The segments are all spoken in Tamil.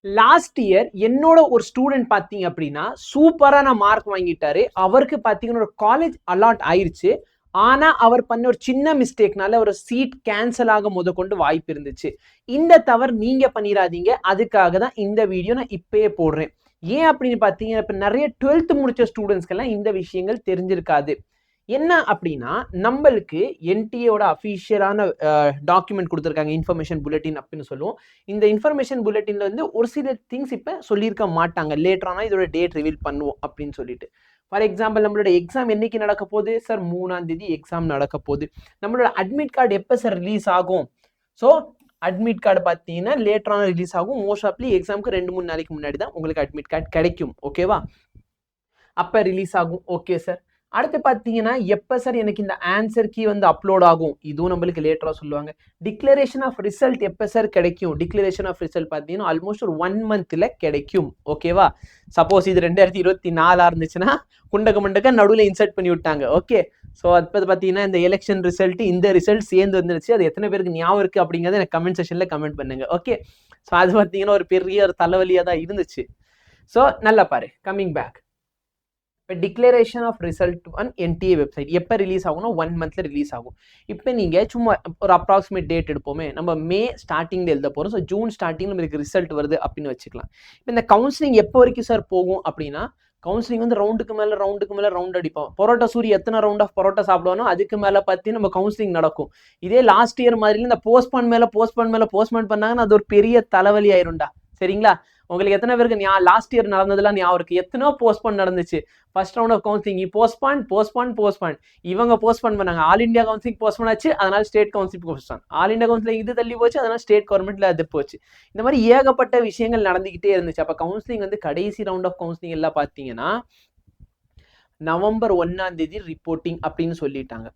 லாஸ்ட் இயர் என்னோட ஒரு ஸ்டூடெண்ட் பார்த்தீங்க அப்படின்னா சூப்பரான மார்க் வாங்கிட்டாரு. அவருக்கு பார்த்தீங்கன்னா ஒரு காலேஜ் அலாட் ஆயிருச்சு. ஆனா அவர் பண்ண ஒரு சின்ன மிஸ்டேக்னால ஒரு சீட் கேன்சல் ஆக முதற்கொண்டு வாய்ப்பு இருந்துச்சு. இந்த தவறு நீங்க பண்ணிடாதீங்க. அதுக்காக தான் இந்த வீடியோ நான் இப்பயே போடுறேன். ஏன் அப்படின்னு பார்த்தீங்கன்னா இப்போ நிறைய 12th முடிச்ச ஸ்டூடெண்ட்ஸ்க்கெல்லாம் இந்த விஷயங்கள் தெரிஞ்சிருக்காது. என்ன அப்படின்னா நம்மளுக்கு என்டிஏவோட அஃபிஷியலான டாக்குமெண்ட் கொடுத்துருக்காங்க, இன்ஃபர்மேஷன் புல்லட்டின் அப்படின்னு சொல்லுவோம். இந்த இன்ஃபர்மேஷன் புல்லட்டின்ல வந்து ஒரு சில திங்ஸ் இப்போ சொல்லியிருக்க மாட்டாங்க. லேட்டரானா இதோட டேட் ரிவீல் பண்ணுவோம் அப்படின்னு சொல்லிட்டு. ஃபார் எக்ஸாம்பிள் நம்மளோட எக்ஸாம் என்னைக்கு நடக்க போகுது சார்? 3ஆம் தேதி எக்ஸாம் நடக்க போகுது. நம்மளோட அட்மிட் கார்டு எப்போ சார் ரிலீஸ் ஆகும்? ஸோ அட்மிட் கார்டு பார்த்தீங்கன்னா லேட்டரான ரிலீஸ் ஆகும். மோஸ்ட் ஆஃப்லி எக்ஸாமுக்கு 2-3 நாளைக்கு முன்னாடி தான் உங்களுக்கு அட்மிட் கார்டு கிடைக்கும். ஓகேவா? அப்போ ரிலீஸ் ஆகும். Okay sir. அடுத்து பார்த்தீங்கன்னா எப்போ சார் எனக்கு இந்த ஆன்சர் கீ வந்து அப்லோட் ஆகும்? இதுவும் நம்மளுக்கு லேட்டராக சொல்லுவாங்க. டிக்ளரேஷன் ஆஃப் ரிசல்ட் எப்போ சார் கிடைக்கும்? டிக்ளரேஷன் ஆஃப் ரிசல்ட் பார்த்தீங்கன்னா ஆல்மோஸ்ட் ஒரு 1 மந்த்தில் கிடைக்கும். ஓகேவா? சப்போஸ் இது 2024 இருந்துச்சுன்னா குண்டக்க நடுவில் இன்சர்ட் பண்ணி விட்டாங்க. ஓகே. ஸோ அது பார்த்தீங்கன்னா இந்த எலெக்ஷன் ரிசல்ட் இந்த ரிசல்ட் சேர்ந்து வந்துருச்சு. அது எத்தனை பேருக்கு ஞாபகம் இருக்குது அப்படிங்கிறத எனக்கு கமெண்ட் செக்ஷனில் கமெண்ட் பண்ணுங்க. ஓகே. ஸோ அது பார்த்தீங்கன்னா ஒரு பெரிய ஒரு தலைவலியாக தான் இருந்துச்சு. ஸோ நல்லா பாரு. Coming back. இப்போ declaration of result on NTA website எப்போ ரிலீஸ் ஆகும்னா 1 மந்த்தில் ரிலீஸ் ஆகும். இப்போ நீங்கள் சும்மா ஒரு அப்ராக்சிமேட் டேட் எடுப்போமே, நம்ம மே ஸ்டார்டிங்கில் எழுத போகிறோம். ஸோ ஜூன் ஸ்டார்டிங்கில் நம்மளுக்கு ரிசல்ட் வருது அப்படின்னு வச்சுக்கலாம். இப்போ இந்த கவுன்சிலிங் எப்போ வரைக்கும் சார் போகும் அப்படின்னா, கவுன்சிலிங் வந்து ரவுண்டுக்கு மேலே ரவுண்ட் அடிப்போம். பரோட்டா சூரி எத்தனை ரவுண்ட் ஆஃப் பரோட்டா சாப்பிடுவானோ அதுக்கு மேலே பார்த்து நம்ம கவுன்சிலிங் நடக்கும். இதே லாஸ்ட் இயர் மாதிரி இந்த போஸ்ட்பான் பண்ணாங்கன்னா அது ஒரு பெரிய தலைவலி ஆயிரும்டா. சரிங்களா? உங்களுக்கு எத்தனை பேருக்கு லாஸ்ட் இயர் நடந்ததுலாம் ஞாபகம் இருக்கு? எத்தனோ போஸ்ட்பான் நடந்துச்சு. First round of counselling postpone இவங்க போஸ்ட்பான் பண்ணாங்க. ஆல் இந்தியா கவுன்சிலிங் போஸ்ட்பான் ஆச்சு, அதனால state counselling postpone. All India counselling இது தள்ளி போச்சு, அதனால ஸ்டேட் கவர்மெண்ட்ல அது போச்சு. இந்த மாதிரி ஏகப்பட்ட விஷயங்கள் நடந்துகிட்டே இருந்துச்சு. அப்ப கவுன்சிலிங் வந்து கடைசி ரவுண்ட் ஆஃப் கவுன்சிலிங் எல்லாம் பார்த்தீங்கன்னா நவம்பர் 1ஆம் தேதி ரிப்போர்ட்டிங் அப்படின்னு சொல்லிட்டாங்க.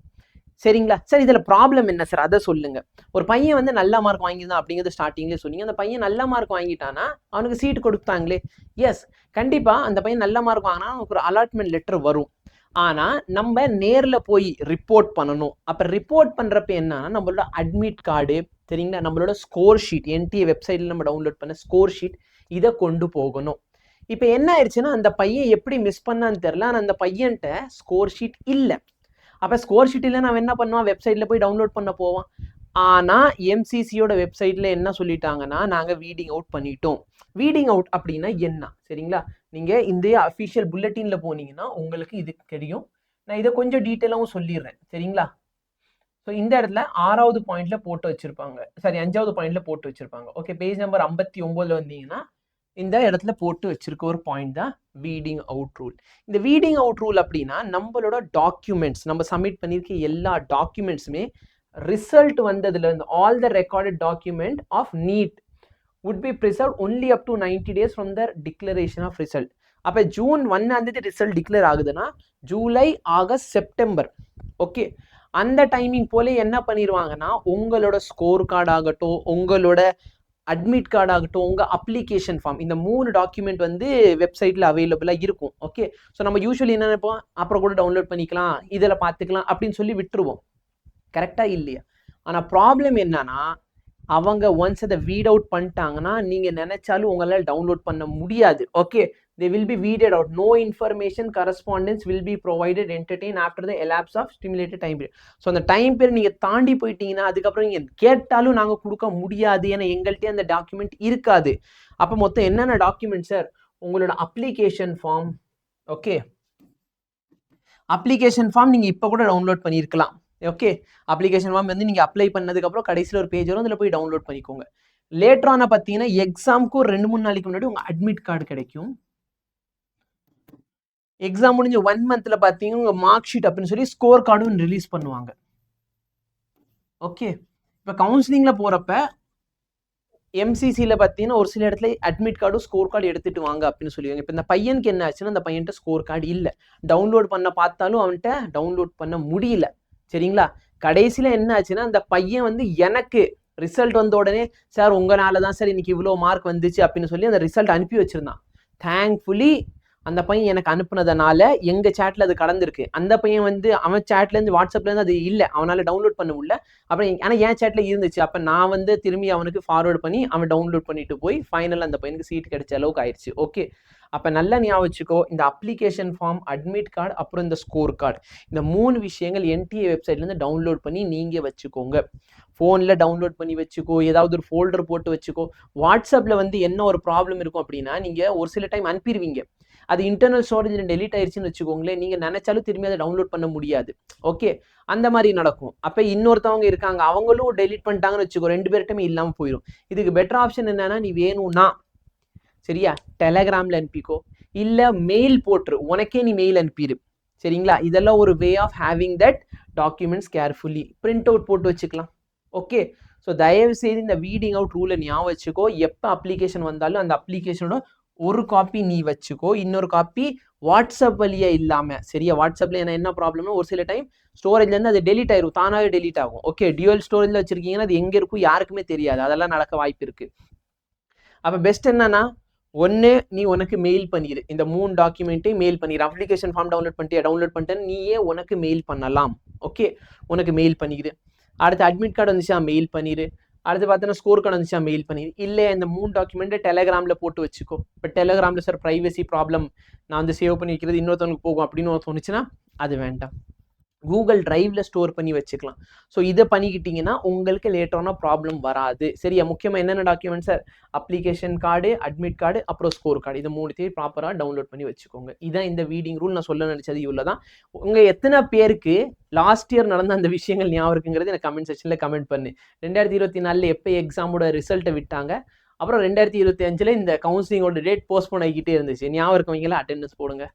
சரிங்களா சார்? இதுல ப்ராப்ளம் என்ன சார் அதை சொல்லுங்க. ஒரு பையன் வந்து நல்ல மார்க் வாங்கியிருந்தான் அப்படிங்கிறது ஸ்டார்டிங்லேயே சொன்னீங்க. அந்த பையன் நல்ல மார்க் வாங்கிட்டானா அவனுக்கு சீட் கொடுத்தாங்களே. எஸ், கண்டிப்பா அந்த பையன் நல்ல மார்க் வாங்கினா அவனுக்கு ஒரு அலாட்மெண்ட் லெட்டர் வரும். ஆனா நம்ம நேர்ல போய் ரிப்போர்ட் பண்ணணும். அப்ப ரிப்போர்ட் பண்றப்ப என்னன்னா நம்மளோட அட்மிட் கார்டு, சரிங்களா, நம்மளோட ஸ்கோர் ஷீட், என்டிஏ வெப்சைட்ல நம்ம டவுன்லோட் பண்ண ஸ்கோர் ஷீட், இதை கொண்டு போகணும். இப்ப என்ன ஆயிடுச்சுன்னா அந்த பையன் எப்படி மிஸ் பண்ணான்னு தெரியல. ஆனா அந்த பையன்கிட்ட ஸ்கோர் ஷீட் இல்லை. அப்போ ஸ்கோர் ஷீட்டில் நான் என்ன பண்ணுவான்? வெப்சைட்டில் போய் டவுன்லோட் பண்ண போவான். ஆனால் எம்சிசியோட வெப்சைட்டில் என்ன சொல்லிட்டாங்கன்னா நாங்கள் வீடிங் அவுட் பண்ணிட்டோம். வீடிங் அவுட் அப்படின்னா என்ன? சரிங்களா? நீங்கள் இந்த அஃபிஷியல் புல்லட்டினில் போனீங்கன்னா உங்களுக்கு இது தெரியும். நான் இதை கொஞ்சம் டீட்டெயிலாகவும் சொல்லிடுறேன். சரிங்களா? ஸோ இந்த இடத்துல 6வது பாயிண்ட்ல போட்டு வச்சிருப்பாங்க. சாரி, 5வது பாயிண்ட்ல போட்டு வச்சிருப்பாங்க. ஓகே, பேஜ் நம்பர் 59 வந்தீங்கன்னா இந்த இடத்துல போட்டு வச்சிருக்க ஒரு பாயிண்ட் தான் வீடிங் அவுட் ரூல். இந்த வீடிங் அவுட் ரூல் அப்படின்னா நம்மளோட டாக்குமெண்ட்ஸ், நம்ம சப்மிட் பண்ணியிருக்க எல்லா டாக்குமெண்ட்ஸுமே ரிசல்ட் வந்ததுல இருந்து all the recorded document of NEET would be preserved only up to 90 days from the declaration of result. அப்போ ஜூன் 1ஆம் தேதி ரிசல்ட் டிக்ளேர் ஆகுதுன்னா ஜூலை, ஆகஸ்ட், செப்டம்பர், ஓகே, அந்த டைமிங் போல என்ன பண்ணிடுவாங்கன்னா உங்களோட ஸ்கோர் கார்டு ஆகட்டும், உங்களோட அட்மிட் கார்டு ஆகட்டும், உங்கள் அப்ளிகேஷன் ஃபார்ம், இந்த 3 டாக்குமெண்ட் வந்து வெப்சைட்டில் அவைலபிளாக இருக்கும். ஓகே. ஸோ நம்ம யூஸ்வலி என்ன நினைப்போம்? அப்புறம் கூட டவுன்லோட் பண்ணிக்கலாம், இதில் பார்த்துக்கலாம் அப்படின்னு சொல்லி விட்டுருவோம். கரெக்டாக இல்லையா? ஆனால் ப்ராப்ளம் என்னன்னா அவங்க ஒன்ஸ் அதை வீட் அவுட் பண்ணிட்டாங்கன்னா நீங்கள் நினைச்சாலும் உங்களால் டவுன்லோட் பண்ண முடியாது. Okay, they will be weeded out. No information correspondence will be provided entertained after the elapse of stimulated time period. So அந்த டைம் பீரியட் நீங்கள் தாண்டி போயிட்டீங்கன்னா அதுக்கப்புறம் நீங்கள் கேட்டாலும் நாங்கள் கொடுக்க முடியாது. ஏன்னா எங்கள்கிட்ட அந்த டாக்குமெண்ட் இருக்காது. அப்போ மொத்தம் என்னென்ன டாக்குமெண்ட் சார்? உங்களோட application form. Okay, application form நீங்கள் இப்போ கூட டவுன்லோட் பண்ணியிருக்கலாம். ஓகே, அப்ளிகேஷன் ஃபார்ம் வந்து நீங்கள் அப்ளை பண்ணதுக்கப்புறம் கடைசியில் ஒரு பேஜ் வரும், அதில் போய் டவுன்லோட் பண்ணிக்கோங்க. லேட்டரான பார்த்தீங்கன்னா எக்ஸாமுக்கு ஒரு 2-3 நாளைக்கு முன்னாடி உங்கள் அட்மிட் கார்டு கிடைக்கும். எக்ஸாம் முடிஞ்ச 1 மந்த்ல பார்த்தீங்கன்னா உங்கள் மார்க் ஷீட் அப்படின்னு சொல்லி ஸ்கோர் கார்டும் ரிலீஸ் பண்ணுவாங்க. ஓகே, இப்போ கவுன்சிலிங்கில் போகிறப்ப எம்சிசியில் பார்த்தீங்கன்னா ஒரு சில இடத்துல அட்மிட் கார்டும் ஸ்கோர் கார்டு எடுத்துட்டு வாங்க அப்படின்னு சொல்லுவாங்க. இப்போ இந்த பையனுக்கு என்ன ஆச்சுன்னா அந்த பையன்கிட்ட ஸ்கோர் கார்டு இல்லை. டவுன்லோட் பண்ண பார்த்தாலும் அவன்கிட்ட டவுன்லோட் பண்ண முடியல. சரிங்களா? கடைசியில் என்ன ஆச்சுன்னா அந்த பையன் வந்து எனக்கு ரிசல்ட் வந்த உடனே சார் உங்களால தான் சார் இன்னைக்கு இவ்வளோ மார்க் வந்துச்சு அப்படின்னு சொல்லி அந்த ரிசல்ட் அனுப்பி வச்சிருந்தான். தேங்க்ஃபுல்லி அந்த பையன் எனக்கு அனுப்புனதுனால எங்க சேட்ல அது கடந்திருக்கு. அந்த பையன் வந்து அவன் சேட்ல இருந்து வாட்ஸ்அப்ல இருந்து அது இல்ல, அவனால டவுன்லோட் பண்ண முடியல. அப்புறம் ஆனா என் சேட்ல இருந்துச்சு. அப்ப நான் வந்து திரும்பி அவனுக்கு ஃபார்வர்ட் பண்ணி அவன் டவுன்லோட் பண்ணிட்டு போய் ஃபைனல் அந்த பையனுக்கு சீட் கிடைச்ச அளவுக்கு ஆயிடுச்சு. ஓகே, அப்ப நல்லா ஞாபகம் வச்சுக்கோ, இந்த அப்ளிகேஷன் ஃபார்ம், அட்மிட் கார்டு, அப்புறம் இந்த ஸ்கோர் கார்டு, இந்த 3 விஷயங்கள் என்டிஏ வெப்சைட்ல இருந்து டவுன்லோட் பண்ணி நீங்க வச்சுக்கோங்க. ஃபோன்ல டவுன்லோட் பண்ணி வச்சுக்கோ, ஏதாவது ஒரு ஃபோல்டர் போட்டு வச்சுக்கோ. வாட்ஸ்அப்ல வந்து என்ன ஒரு ப்ராப்ளம் இருக்கும் அப்படின்னா, நீங்க ஒரு சில டைம் அனுப்பிடுவீங்க, அது இன்டர்னல் ஸ்டோரேஜ்ல டெலீட் ஆயிடுச்சுன்னு வச்சுக்கோங்களேன், நீங்க நினைச்சாலும் திரும்பி அதை டவுன்லோட் பண்ண முடியாது. ஓகே, அந்த மாதிரி நடக்கும். அப்ப இன்னொருத்தவங்க இருக்காங்க, அவங்களும் டெலீட் பண்ணிட்டாங்கன்னு வச்சுக்கோ, 2 பேர்கிட்டமே இல்லாம போயிடும். இதுக்கு பெட்டர் ஆப்ஷன் என்னன்னா, நீ வேணும்னா சரியா டெலகிராம்ல அனுப்பிக்கோ, இல்ல மெயில் போட்டுரு, உனக்கே நீ மெயில் அனுப்பிடு. சரிங்களா, இதெல்லாம் ஒரு way of having that documents carefully print out போட்டு வச்சுக்கலாம். ஓகே, ஸோ தயவு செய்து இந்த வீடிங் அவுட் ரூலை ஞாபகம் வச்சுக்கோ. எப்போ அப்ளிகேஷன் வந்தாலும் அந்த அப்ளிகேஷனோட ஒரு காப்பி நீ வச்சுக்கோ, இன்னொரு காப்பி வாட்ஸ்அப் வழியா இல்லாம. சரியா, வாட்ஸ்அப்ல என்ன ப்ராப்ளம்னா ஒரு சில டைம் ஸ்டோரேஜ்ல இருந்து அது டெலீட் ஆயிரும், தானாவே டெலீட் ஆகும். ஓகே, டியூவல் ஸ்டோரேஜ்ல வச்சிருக்கீங்கன்னா அது எங்க இருக்கும் யாருக்குமே தெரியாது, அதெல்லாம் நடக்க வாய்ப்பு இருக்கு. அப்ப பெஸ்ட் என்னன்னா, ஒன்று நீ உனக்கு மெயில் பண்ணிடு, இந்த 3 டாக்குமெண்ட்டையும் மெயில் பண்ணிடு. அப்ளிகேஷன் ஃபார்ம் டவுன்லோட் பண்ணிட்டு டவுன்லோட் பண்ணிட்டேன்னு நீயே உனக்கு மெயில் பண்ணலாம். ஓகே, உனக்கு மெயில் பண்ணிடு. அடுத்து அட்மிட் கார்டு வந்துச்சா மெயில் பண்ணிடு. அடுத்து பார்த்தோன்னா ஸ்கோர் கார்டு வந்துச்சா மெயில் பண்ணிடு. இல்லை இந்த 3 டாக்குமெண்ட்டை டெலகிராமில் போட்டு வச்சுக்கோ. இப்போ டெலகிராமில் சார் ப்ரைவசி ப்ராப்ளம், நான் வந்து சேவ் பண்ணி வைக்கிறது இன்னொருத்தவங்களுக்கு போகும் அப்படின்னு தோணுச்சுன்னா அது வேண்டாம், கூகுள் டிரைவ்ல ஸ்டோர் பண்ணி வச்சுக்கலாம். ஸோ இதை பண்ணிக்கிட்டீங்கன்னா உங்களுக்கு லேட்டரான ப்ராப்ளம் வராது. சரியா, முக்கியமாக என்னென்ன document sir, application card, admit card, அப்புறம் ஸ்கோர் கார்டு, இது 3த்தையும் ப்ராப்பராக டவுன்லோட் பண்ணி வச்சுக்கோங்க. இதான் இந்த வீடிங் ரூல். நான் சொல்ல நினைச்சது இவ்வளோ தான். உங்கள் எத்தனை பேருக்கு லாஸ்ட் இயர் நடந்த அந்த விஷயங்கள் ஞாபகம் இருக்குங்கிறது எனக்கு கமெண்ட் செக்ஷனில் கமெண்ட் பண்ணு. 2024 எப்போ எக்ஸாமோட ரிசல்ட்டை விட்டாங்க, அப்புறம் 2025 இந்த கவுன்சிலிங்கோட டேட் போஸ்ட்போன் ஆகிக்கிட்டே இருந்துச்சு, ஞாபகம் இருக்கவங்களா அட்டெண்டன்ஸ் போடுங்க.